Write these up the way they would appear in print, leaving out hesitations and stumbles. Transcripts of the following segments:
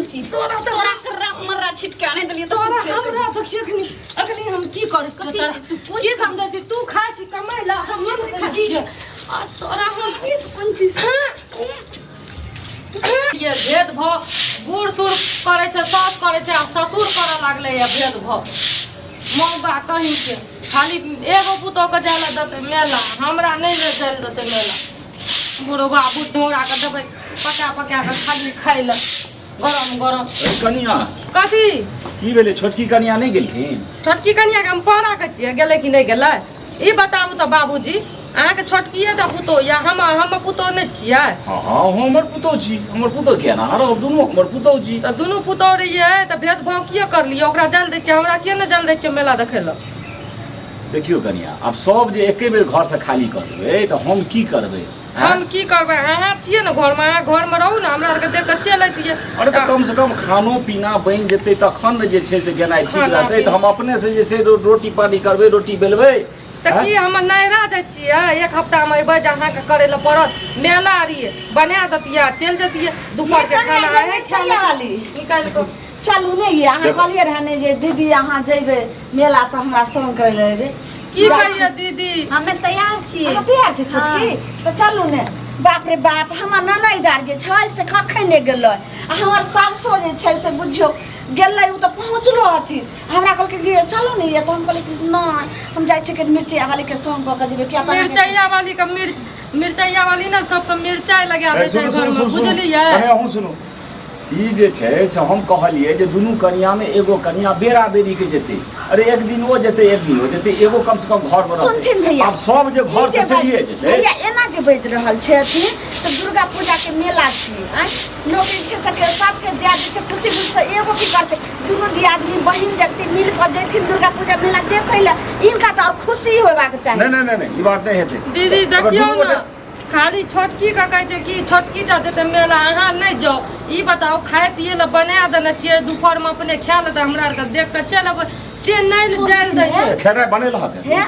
पंची तोरा मर्रा छिटकाने दलिए तोरा हमरा बच्चे अखनी हम की कर की समझै छी तू खाय छी कमाई ला हम नहीं खाय छी आ तोरा हम पंची ये भेद भ बूढ़ सुर करे छै सास करे छै ससुर करे लागले ये भेद भ मौगा कहीं के खाली एगो पुतो के जाय ला दते मेला हमरा नहीं ले जाय दते मेला बुढ़वा बुढ़ौरा के देबै पका के खाली खाइ ले गरम गरम कनिया कथी की भेले छोटकी कनिया नहीं गेलखिन छोटकी कनिया के हम पहरा के छियै गेलै कि नहीं गेलै ई बताबू तो बाबूजी अहाँ के छोटकीए त पुतो या हम पुतो नहीं छियै हां हमर पुतो छी हमर पुतो किया ना हरो दुनु हमर पुतो छी त दुनु पुतो रहिए त भेदभाव किया करलिए ओकरा जल दै छियै हमरा किया न जल दै छियै मेला देखै ल देखियो कनिया अब सब जे एके बेर घर से खाली कर देबै त हम की करबै हम की करबै अहाँ छियै न घर में अहाँ घर में रहू न हमरा आर के देख के चल अइतिए अरे त कम से कम खानो पीना बन जेतै तखन न जे छै से गेनाइ ठीक रहतै त हम अपने से जे छै रोटी पानी करबै रोटी बेलबै त की हम नैरा जाइ छियै एक हफ्ता में अइबै जे अहाँ के करे ल पड़त मेला रहिए बना दतिया चल जतिए दोपहर के खाना है चले वाली निकाल को चलू नहीं अहाँ कहलिए रहने जे दीदी अहाँ जेबै मेला त हमरा संग करे ले रे की कहिए दीदी हमें तैयार छी अहाँ तैयार छी छोटकी त चलू ने बाप रे बाप हमर ननैदार जे छै से कखन ने गेलै आ हमर सासो जे छै से बुझियो गेलै उ त पहुँचलो हथिन हमरा कहलकै कि चलो ने ये त हम कहलिए कि नहीं हम जाइ छी के मिर्चिया वाली के संग क के जेबै क्या मिर्चैया वाली का मिर्चैया वाली ना सब तो मिर्चाई लगा दे छै घर में बुझलिए अरे हम सुनो ई जे छै से हम कहलिए जे दुनू कनिया में एगो कनिया बेरा बेरी के जेतै अरे एक दिन वो जेतै एक दिन वो जेतै एगो कम से कम घर में सुनथिन भैया अब सब जे घर से चलिए जेतै भैया एना जे बैठ रहल छै अथी से दुर्गा पूजा के मेला छी लोग जे छै सबके जा जे छै खुशी खुशी से एगो की करते दुनू दियादनी बहिन जगती मिल कर जेथिन दुर्गा पूजा मेला देखै ले इनका त और खुशी होबाक चाहिए नहीं ई बात नहीं हेतै दीदी देखियो ना खाली छोटकी का कहै छै कि छोटकी टा जेते मेला अहाँ नहीं जाओ ई बताओ खाए पिए ला बना देना चाहिए दोपहर में अपने खा लेते हमरा आर के देख के चलब से नहीं जाल दै छै खेनाइ बनेल हके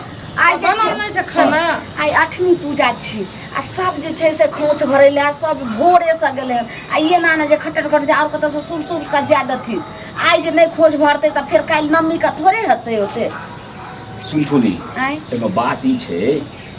आइ बनल नहीं छै खाना आइ 8वीं पूजा छी आ सब जे छै से खोंच भरै ले सब भोरे से गेले आइए ना जे खटर कर जे और कत से सुर का जा दथिन आइ जे नहीं खोज भरते त फिर काल नम्मी का थोड़े हते होते सुनथुनी आइ एमे बात ई छै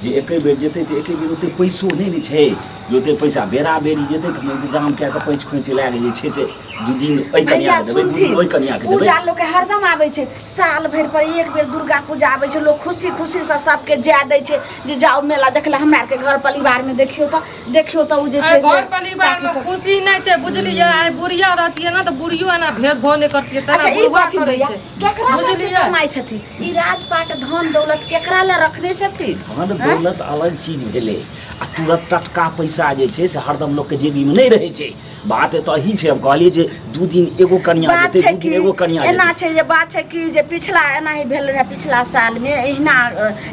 जे एके बेर जेतै त एके बेर ओते पैसो नहीं छै जे ओते पैसा बेरा बेरी जेतै त हम इंतजाम कए के पैंच खोंच लाग जे छै से दू दिन ओइ कनिया के देबै दू दिन ओइ कनिया के देबै पूजा लोग के हरदम आबै छै साल भर पर एक बेर दुर्गा पूजा आबै छै लोग खुशी खुशी से सबके जा दै छै जे जाओ मेला देखला हमरा के घर परिवार में देखियो त उ जे छै घर परिवार में खुशी नहीं छै बुझलिए आइ बुढ़िया रहतिए ना त बुढ़ियो ना भेदभाव नहीं करतिए तना बुढ़वा करै छै केकरा बुझलिए कमाई छथि ई राजपाट धन दौलत केकरा ले रखने छथि धन दौलत अलग चीज भेलै आ तुरंत टटका पैसा जे छै से हरदम लोग के जेबी में नहीं रहे छै बात त ही छै हम कहलिए जे दू दिन एगो कनिया जेतै दू दिन एगो कनिया एना छै जे बात छै कि जे पिछला एना ही भेल रहे पिछला साल में एहिना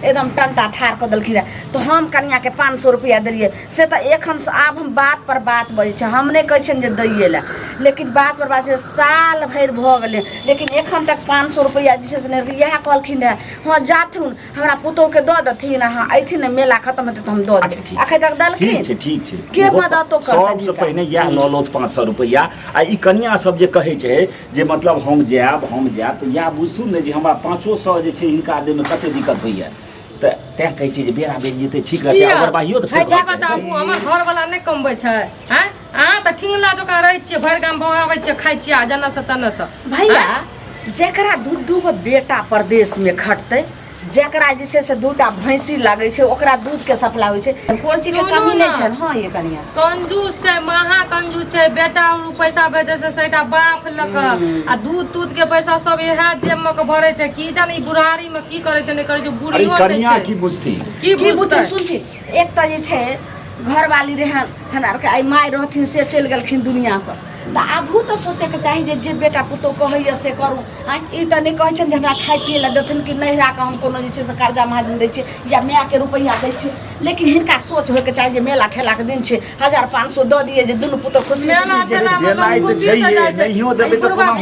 एकदम टंटा ठार क देलखिन रहे तो हम कनिया के 500 रुपया देलिए से त एखन आब हम बात पर बात बजै छै हम नहीं कहै छिन जे दैये ला लेकिन बात पर बात छै साल भर भ गेलै लेकिन एखन तक 500 रुपया जे छै से नहीं इएह कहलखिन रहे हां जाथुन हमरा पुतो के द दथिन हां अइथिन मेला खत्म हेतै त हम द देब अखै तक दलखिन ठीक छै के मदद करतै सबसे पहिने यह लऽ लो 500 रुपया आ ई कनिया सब जे कहै छै जे मतलब हम जायब त या बुझथु ने जे हमरा 500 जे छै हिनका दे में कते दिक्कत होइया त तै कहै छै जे बेरा बेर जेतै ठीक रहतै अगर बाहियो त है बताबू हमर घर वाला नहीं कमबै छै हैं अहाँ त ठिंगला जका रहै छियै भर गाम बहाबै छियै खाइ छियै जना से तना से भैया जेकरा दू गो बेटा परदेश में खटतै जेकरा जे छै से दूटा भैंसी लागै छै ओकरा दूध के सप्लाई होइ छै कोन चीज के कमी नहीं छै हां ये कनिया कंजूस छै महा कंजूस छै बेटा और पैसा भेजै से सेटा बाप लक आ दूध के पैसा सब इहा जेब में के भरै छै की जानी बुढ़ारी में की करे छै नहीं करे छै बुढ़ियो अरे कनिया की बुझती की बुझते सुनती एक त जे छै घरवाली रहे हमरा के आई माय रहथिन से चल गेलखिन दुनिया से त आबू त सोचे के चाही जे बेटा पुतो कहैया से करू ई त नहीं कहै छन जे हमरा खाइ पिए ला देथिन कि नहिरा के हम कोनो जे छै से कर्जा महाजन दै छी या माय के रुपैया दै छी लेकिन हिनका सोच होय के चाही जे मेला ठेला के दिन छै 1500 द दिए जे दुनु पुतो खुशी मेला ठेला में खुशी से जाय छै नहियो देबै त कोनो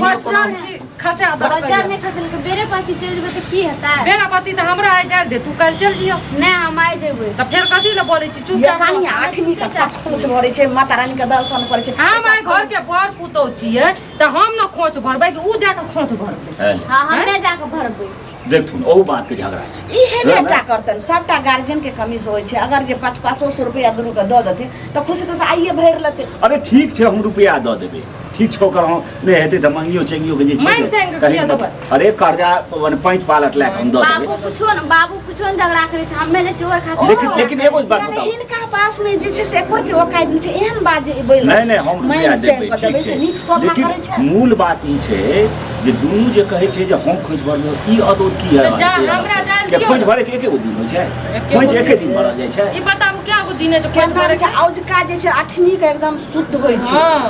खसा बाजार में खसल के बेरे पाछी चल जेबै त की हेतै बेरा पति त हमरा आइ जाय दे तू कल चल जियो नै हम आइ जेबै त फेर कथि ल बोलै छी चुप ये कनिया आठवीं का सब कुछ भरे छै माता रानी के दर्शन करे छै हम आइ घर के बड़ पुतौ छियै त हम न खोच भरबै कि उ जाके खोच भरबै हां हमे जाके भरबै देखथुन ओ बात के झगड़ा छै इहे बेटा करतन सबटा गार्जियन के कमी से होय छै अगर जे 500 रुपया दुनू के द देथिन त खुशी से आइए भर लेते अरे ठीक छै हम रुपया दऽ देबै ठीक छै ओकर हम नहि हेतै तऽ मंगियो चेंगियो के जे छै मांग चेंग के किया देबै अरे कर्जा मने पैंच पालट लए के हम दऽ देबै बाबू कुछो न झगड़ा करे छै हमे ले छै ओइ खातिर लेकिन एगो बात यानी बताओ इनका पास में जे छै से एको के औकात नहीं छै एहन बात जे बोल नहीं हम रुपया देबै ठीक छै नीक शोभा करे छै लेकिन मूल बात ई छै जे दुनू जे कहै छै जे हम खोज भरबै ई अदोर की है जा हमरा जान दियौ खोज भरे के एके गो दिन होइ छै खोज एके दिन भरल जाइ छै ई बताबू क्या गो दिन है जो खोज भरे छै औजका जे छै 8वीं के एकदम शुद्ध होइ छै हां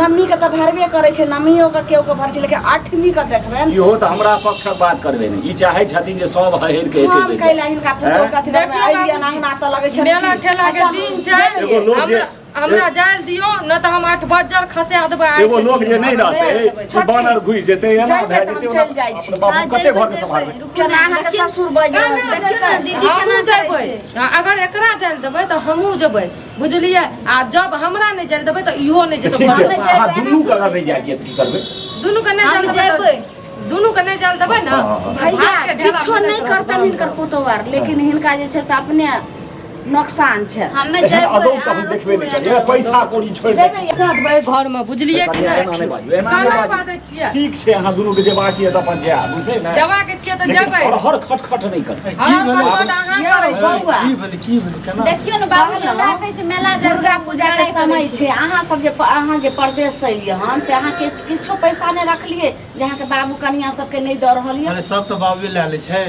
नवमी के त भरबे करे छै नवमियो के केओ के भर छै लेकिन 8वीं के देखबै इहो त हमरा पक्षक बात करबे ने ई चाहे छथिन जे सब हहर के एके हम दिन कैला हिनका पुतो कथि देखियौ आइडिया बाबूजी, अंगना त लगे छै मेला ठेला के दिन छै एगो लोग जे हमरा जाय दियो न त हम 8 बजे खसा देबै एगो लोग जे नहीं रहते तो बानर घुस जेते एना भए जेते चल जाइ छी अपने बाबू कते घर के संभालबै केना अहाँ के ससुर बज देखियो ना दीदी हमहूँ केना जेबै अगर एकरा जाय देबै त हमहूँ जेबै बुझलियै आ जब हमरा नहि जाय देबै त इहो नहि जेतै ठीक छै भरबै। अहाँ दुनू के अगर नहीं जाइए त की करबै दुनू के नहि हम जाय देबै जेबै त- दुनू के नहीं जाय देबै न भैया भाग के ढेला किछो नहीं बनेत करतन रहतै। हिनकर पुतोवार लेकिन हिनका जे छै से अपने नुकसान छै हमे एहन अदौ जेबै त हम देखबे नहीं करिए पैसा कौड़ी छोड़ दे जेबै घर में बुझलियै कि एना नहीं नहीं बाजू एना काला नहीं बाजै बाजू छियै ठीक छै अहाँ दुनू के जेबाक ये त अपन जाय बुझलियै ना जवा के छियै त जेबै लेकिन हर खटखट नहीं करते हर खटखट अहाँ करै छी बौआ की भेलै केना देखियो ना बाबू हमरा कहै छै मेला दुर्गा पूजा के समय छै अहाँ सब जे अहाँ जे परदेश से एलियै हन से अहाँ के किछो पैसा नहीं रखलिए जे अहाँ के बाबू कनिया सब के नहीं द रहल अरे सब तऽ बाबुए लए लै छै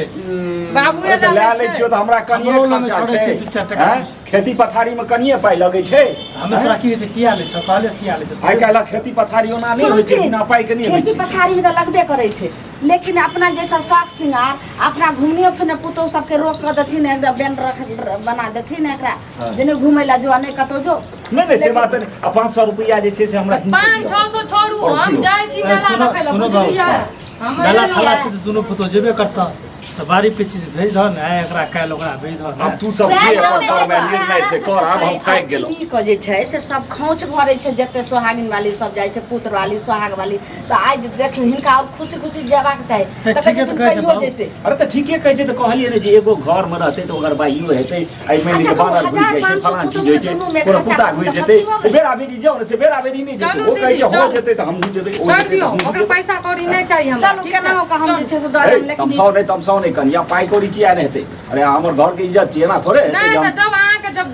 बाबू अरे त लए लै छियो त हमरा कनिए हमरो लग खर्चा छोड़ै छै छै, दू चारि टका। हैं? खेती पथारी में कनिए पाइ लगै छै हमे तोरा की होइ छै किया लै छ कहले किया लै छ आइ काल्हि खेती पथारी ओना नहीं होइ छै बिना पाइ के नहीं होइ खेती छै पथारी में तो लगबे करे छै लेकिन अपना जैसा शौक श्रृंगार अपना घूमने फिरने पुतोह सबके रोक कर देथिन एकदम बैंड बना देथिन एकरा जेने घूमे ला जो नहीं कतो जो नहीं से बात नहीं 500 रुपया जे छै से हमरा हिंदी 500 छोड़ू और हम सुनो। जाइ छी मेला सुनो, देखै ला सुनो बुझलियै बाबू, मेला ठला छै तऽ दुनू पुतो जेबे करता तऽ बारी पीछे से भेज दह ने एकरा काल्हि ओकरा भेज दह अब तू सब जे अपन कर्म निर्णय से कर आब हम थाकि गेलहुँ ई के जे छै से सब खोच भरे छै जते सोहागिन वाली सब जाइ छै पुत्र वाली सोहाग वाली तो आज देखियो हिनका और खुशी खुशी जेबाक चाही तऽ तऽ ठीके कहै तऽ छै कहै छै कहियो बाबू। जेतै अरे तऽ ठीके कहै छै तऽ कहलिए ने जे एगो घर में रहते तो अगर बाइयो हेतै आई मानि अच्छा, के बानर घुस जाइ छै 1500 फलां चीज होइ छै दुनू में पूरा खर्चा पुता घुस तऽ जेतै सत्य बात। बेरा बेरी जाओ ने से बेरा बेरी नहीं जेतै चलू वो कहै छै दीदी, हो चल। जेतै तऽ हम नहीं जेबै ओ छोड़ जेतै दियो तऽ हम ओकर नहीं जेबै। पैसा कौड़ी नहीं चाहिए हमरा चलू केना हो का हम जे छै से दऽ अरे देब लेकिन तमसाओ नहीं कनिया पाइ कौड़ी किया नहीं हेतै अरे हमर घर के इज्जत छियै ना थोड़े हेतै नहीं जे तो हम- जब अहाँके जब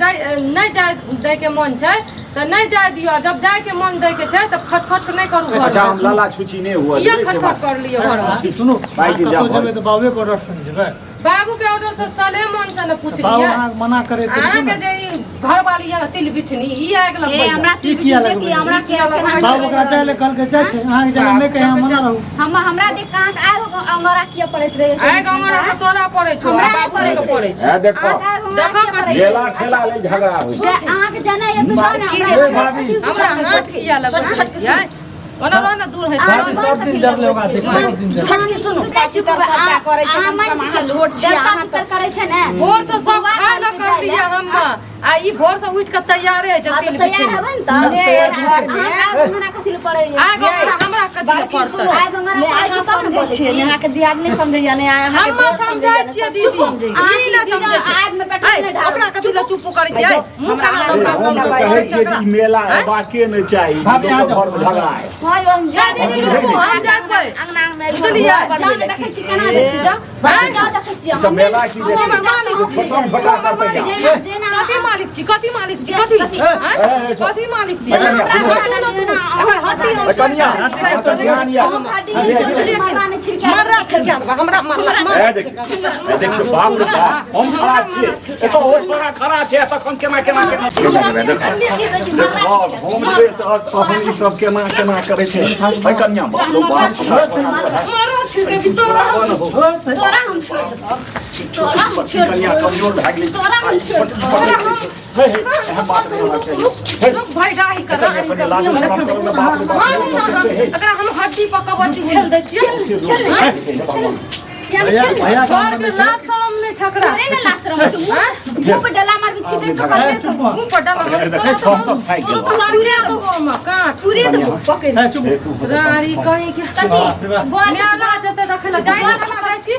नहीं जाय दै के मन छै तऽ नहीं जाय दियो जब जाय के मन दै के छै तऽ खटखट नहीं करू अच्छा घर हम लाला छुची नहीं हुआ ये देबै से खटखट बात कर लियो घर में ठीक, सुनू बाइक कतौ जाओ जेबै तऽ बाबुए के ऑर्डर सुनि जेबै बाबू के ऑर्डर से सले मन से न पूछ बाबू लिया अहाँ मना करे तऽ अहाँके जे ई घर वाली है तिल बिछनी ई आग ए लगबै हमरा ई किया लगबै? हमरा किया लगबै? बाबू ओकरा चाहे ले कहलकै जाइ छै अहाँके जाय नहि कहे हम मना रहू हमरा देख कहाँ के आगो अंगोरा किया पड़ैत रहे आइ गंगरा के तोरा पड़ै छौ हमरा आ बाबू के पड़ै छै है देखो देखो कथी मेला ठेला ले झगड़ा होइ छै अहाँके जाना ये तो जाना ए भाभी हमरा हाथ किया लगबै छियै ओना रोना दूर है भाभी सब दिन जब ले ओकरा देखो सब दिन जब छोटकी सुनू काची तर सबटा करे छै कम से कम अहाँ छोट छी अहाँ तर करे छै ने भोर से सब खाय ल कर लिया हम आ ई भोर से उठ के तैयार है तिल तैयार बिछनी हेबै न त घर में हमरा कथि ले पड़ै आ गंगरा हमरा कथी ले पड़तै आइ गंगरा ले अहाँ समझै छियै ने अहाँ के दियाद नहीं समझैया ने अहाँ के हम देवर समझै समझैया छियै ने दीदी समझै ई ना समझै छै आग में पेट्रोल नहीं डाल ओकरा कथी ले चुप करै छियै मुंह काला हम कहै छियै कि ई मेला हेबाके नहि चाही भाभी, आ जाओ। घर में झगड़ा है हां हम जा जा दीदी हम जाबै अंगना में बुझलियै? जाने देखै छी केना दै छी जा भाई जा देखै छी ई सब मेला की हमर देखै मालिक छी छोटा छोटा करतै जा कथी मालिक छी कथी मालिक छी कथी ए, कथी मालिक छी कनिया, अगर हट्टी हम कनिया, कनिया, हम मर्रा छिड़का हमरा मर्रा ए देखियो बाप रे बाप हम खड़ा छियै एतो ओ छोरा खड़ा छै तखन केना केना केना देखो हम जे तहन ई सब केना केना करै छै भाई कन्या बाप मर्रा छिड़के भी तोरा तोरा हम छोड़ देबो तोरा हम छोड़ कन्या कमजोर भए गेलै तोरा हम छोड़ देबो हे हे बात नहीं होना चाहिए रुक भाई गाही कर हे अपने लाज में बात करो ना बाप रे बाप अगर हम हड्डी पर कबड्डी खेल दे छियै भैया भैया घर के लाज शरम नहीं छकड़ा अरे ना लाशरम छु मुंह पे डला मार भी छिटे खबर ए, दे चुप तो हो। मुंह पर डाला देखे छम तो खाई तू गेल तो लागे तो गोमा काट पूरे तो पकड़ ए, चुप हो। रारी कहीं के कथी बाप रे बाप। बोल मेला जते देखला जाई ना खाना छी